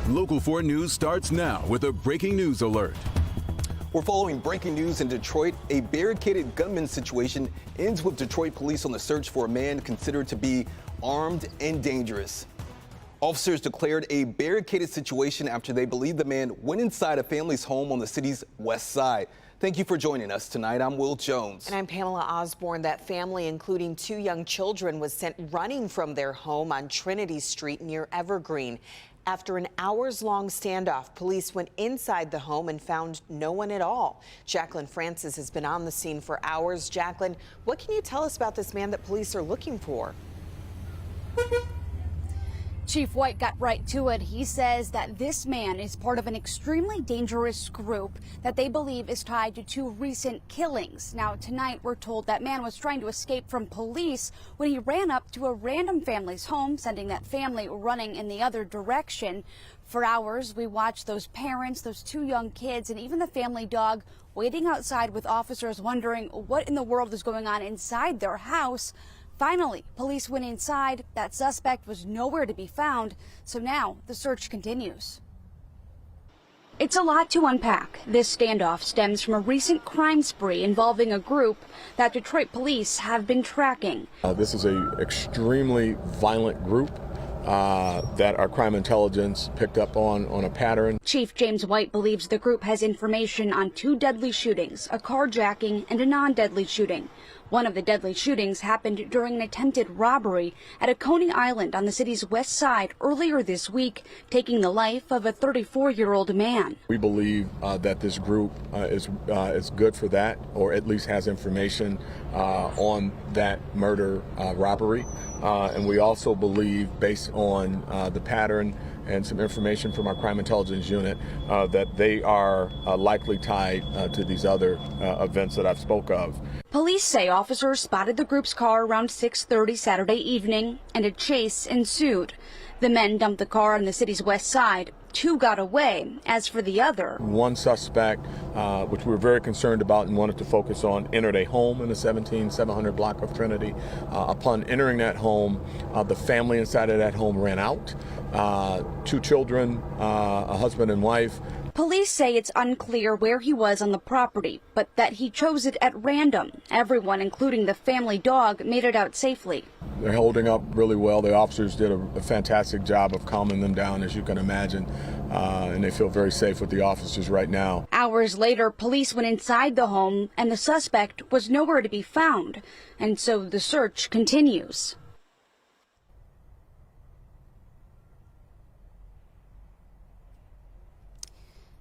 Local 4 News starts now with a breaking news alert. We're following breaking news in Detroit. A barricaded gunman situation ends with Detroit police on the search for a man considered to be armed and dangerous. Officers declared a barricaded situation after they believe the man went inside a family's home on the city's west side. Thank you for joining us tonight. I'm Will Jones. And I'm Pamela Osborne. That family, including 2 young children, was sent running from their home on Trinity Street near Evergreen. After an hours-long standoff, police went inside the home and found no one at all. Jacqueline Francis has been on the scene for hours. Jacqueline, what can you tell us about this man that police are looking for? Chief White got right to it. He says that this man is part of an extremely dangerous group that they believe is tied to 2 recent killings. Now, tonight, we're told that man was trying to escape from police when he ran up to a random family's home, sending that family running in the other direction. For hours, we watched those parents, those 2 young kids, and even the family dog waiting outside with officers wondering what in the world is going on inside their house. Finally, police went inside. That suspect was nowhere to be found, so now the search continues. It's a lot to unpack. This standoff stems from a recent crime spree involving a group that Detroit police have been tracking. This is an extremely violent group that our crime intelligence picked up on a pattern. Chief James White believes the group has information on 2 deadly shootings, a carjacking and a non-deadly shooting. One of the deadly shootings happened during an attempted robbery at a Coney Island on the city's west side earlier this week, taking the life of a 34-year-old man. We believe that this group is good for that, or at least has information on that murder robbery. And we also believe, based on the pattern and some information from our crime intelligence unit, that they are likely tied to these other events that I've spoke of. Police say officers spotted the group's car around 6:30 Saturday evening, and a chase ensued. The men dumped the car on the city's west side. 2 got away. As for the other, one suspect, which we were very concerned about and wanted to focus on, entered a home in the 17700 block of Trinity. Upon entering that home, the family inside of that home ran out. 2 children, a husband and wife. police say it's unclear where he was on the property, but that he chose it at random. Everyone, including the family dog, made it out safely. They're holding up really well. The officers did a fantastic job of calming them down, as you can imagine, and they feel very safe with the officers right now. Hours later, police went inside the home, and the suspect was nowhere to be found, and so the search continues.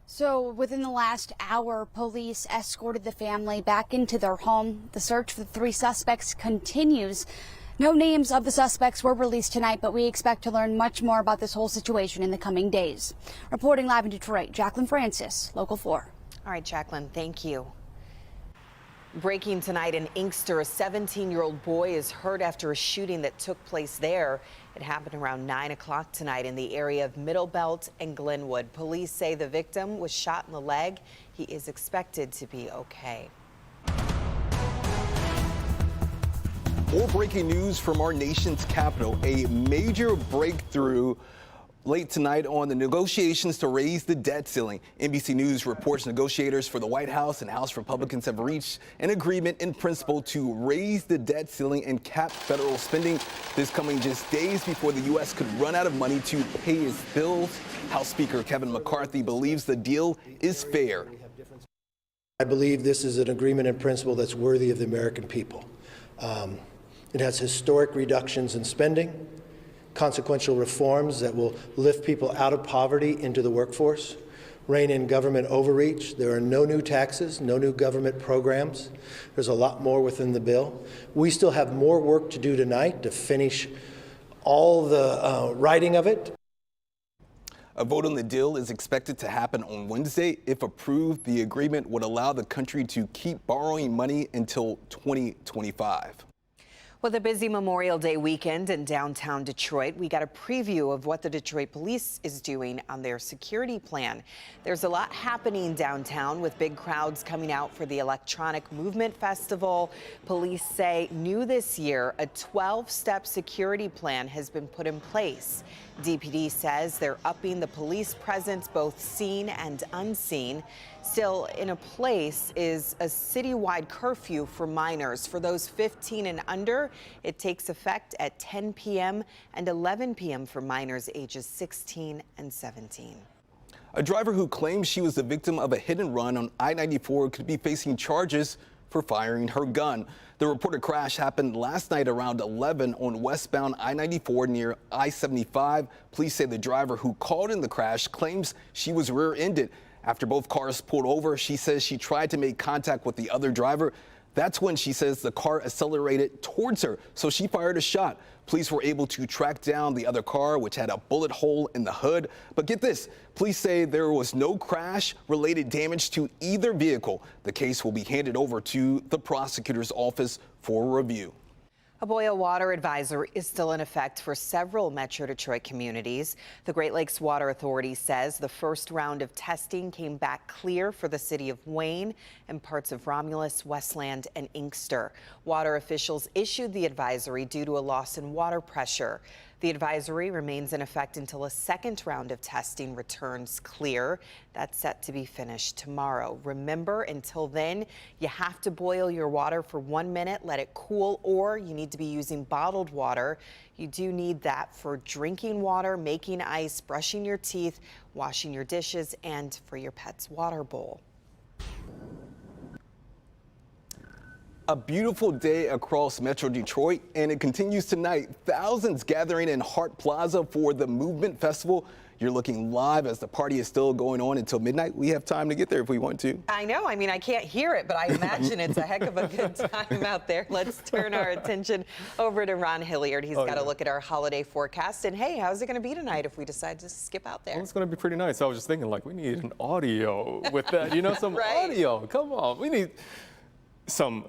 So within the last hour, police escorted the family back into their home. The search for the 3 suspects continues. No names of the suspects were released tonight, but we expect to learn much more about this whole situation in the coming days. Reporting live in Detroit, Jacqueline Francis, Local 4. All right, Jacqueline, thank you. Breaking tonight in Inkster, a 17-year-old boy is hurt after a shooting that took place there. It happened around 9 o'clock tonight in the area of Middlebelt and Glenwood. Police say the victim was shot in the leg. He is expected to be okay. More breaking news from our nation's capital. A major breakthrough late tonight on the negotiations to raise the debt ceiling. NBC News reports negotiators for the White House and House Republicans have reached an agreement in principle to raise the debt ceiling and cap federal spending. This coming just days before the U.S. could run out of money to pay its bills. House Speaker Kevin McCarthy believes the deal is fair. I believe this is an agreement in principle that's worthy of the American people. It has historic reductions in spending, consequential reforms that will lift people out of poverty into the workforce, rein in government overreach. There are no new taxes, no new government programs. There's a lot more within the bill. We still have more work to do tonight to finish all the writing of it. A vote on the deal is expected to happen on Wednesday. If approved, the agreement would allow the country to keep borrowing money until 2025. With a busy Memorial Day weekend in downtown Detroit, we got a preview of what the Detroit Police is doing on their security plan. There's a lot happening downtown with big crowds coming out for the Electronic Movement Festival. Police say new this year, a 12-step security plan has been put in place. DPD says they're upping the police presence, both seen and unseen. Still in a place is a citywide curfew for minors. For those 15 and under, it takes effect at 10 p.m. and 11 p.m. for minors ages 16 and 17. A driver who claims she was the victim of a hit and run on I-94 could be facing charges for firing her gun. The reported crash happened last night around 11 on westbound I-94 near I-75. Police say the driver who called in the crash claims she was rear-ended. After both cars pulled over, she says she tried to make contact with the other driver. That's when she says the car accelerated towards her, so she fired a shot. Police were able to track down the other car, which had a bullet hole in the hood. But get this, police say there was no crash-related damage to either vehicle. The case will be handed over to the prosecutor's office for review. A boil water advisory is still in effect for several Metro Detroit communities. The Great Lakes Water Authority says the first round of testing came back clear for the city of Wayne and parts of Romulus, Westland, and Inkster. Water officials issued the advisory due to a loss in water pressure. The advisory remains in effect until a second round of testing returns clear. That's set to be finished tomorrow. Remember, until then, you have to boil your water for 1 minute, let it cool, or you need to be using bottled water. You do need that for drinking water, making ice, brushing your teeth, washing your dishes, and for your pet's water bowl. A beautiful day across Metro Detroit, and it continues tonight. Thousands gathering in Hart Plaza for the Movement Festival. You're looking live as the party is still going on until midnight. We have time to get there if we want to. I know. I mean, I can't hear it, but I imagine it's a heck of a good time out there. Let's turn our attention over to Ron Hilliard. He's got a look at our holiday forecast. And hey, how's it going to be tonight if we decide to skip out there? Well, it's going to be pretty nice. I was just thinking, like, we need an audio with that. You know, some Right. audio. Come on. We need some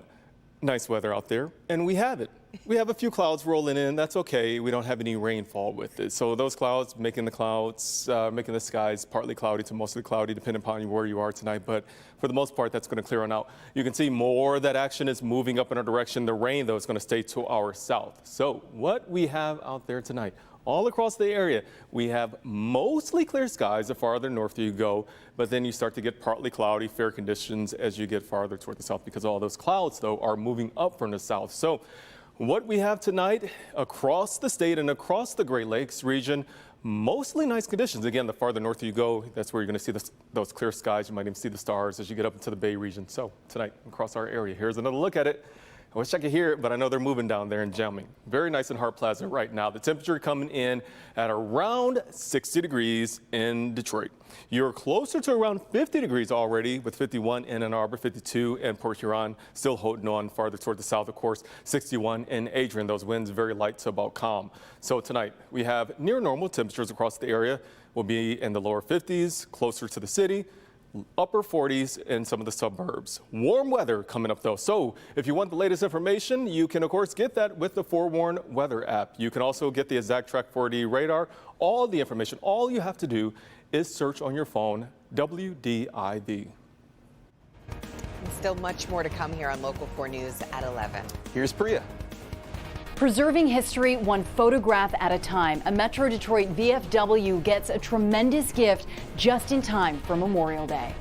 nice weather out there, and we have it. We have a few clouds rolling in. That's okay. We don't have any rainfall with it. So those clouds making the skies partly cloudy to mostly cloudy, depending upon where you are tonight. But for the most part, that's going to clear on out. You can see more of that action is moving up in our direction. The rain, though, is going to stay to our south. So what we have out there tonight, all across the area, we have mostly clear skies the farther north you go, but then you start to get partly cloudy, fair conditions as you get farther toward the south, because all those clouds, though, are moving up from the south. So what we have tonight across the state and across the Great Lakes region, mostly nice conditions. Again, the farther north you go, that's where you're going to see those clear skies. You might even see the stars as you get up into the Bay region. So tonight across our area, here's another look at it. I wish I could hear it, but I know they're moving down there and jamming. Very nice in Hart Plaza right now. The temperature coming in at around 60 degrees in Detroit. You're closer to around 50 degrees already, with 51 in Ann Arbor, 52 in Port Huron, still holding on farther toward the south, of course, 61 in Adrian. Those winds very light to about calm. So tonight we have near normal temperatures across the area. We'll be in the lower 50s, closer to the city. Upper 40s in some of the suburbs. Warm weather coming up, though. So if you want the latest information, you can, of course, get that with the Forewarn Weather app. You can also get the ExactTrack 4D radar. All the information, all you have to do is search on your phone WDIV. And still much more to come here on Local 4 News at 11. Here's Priya. Preserving history one photograph at a time. A Metro Detroit VFW gets a tremendous gift just in time for Memorial Day.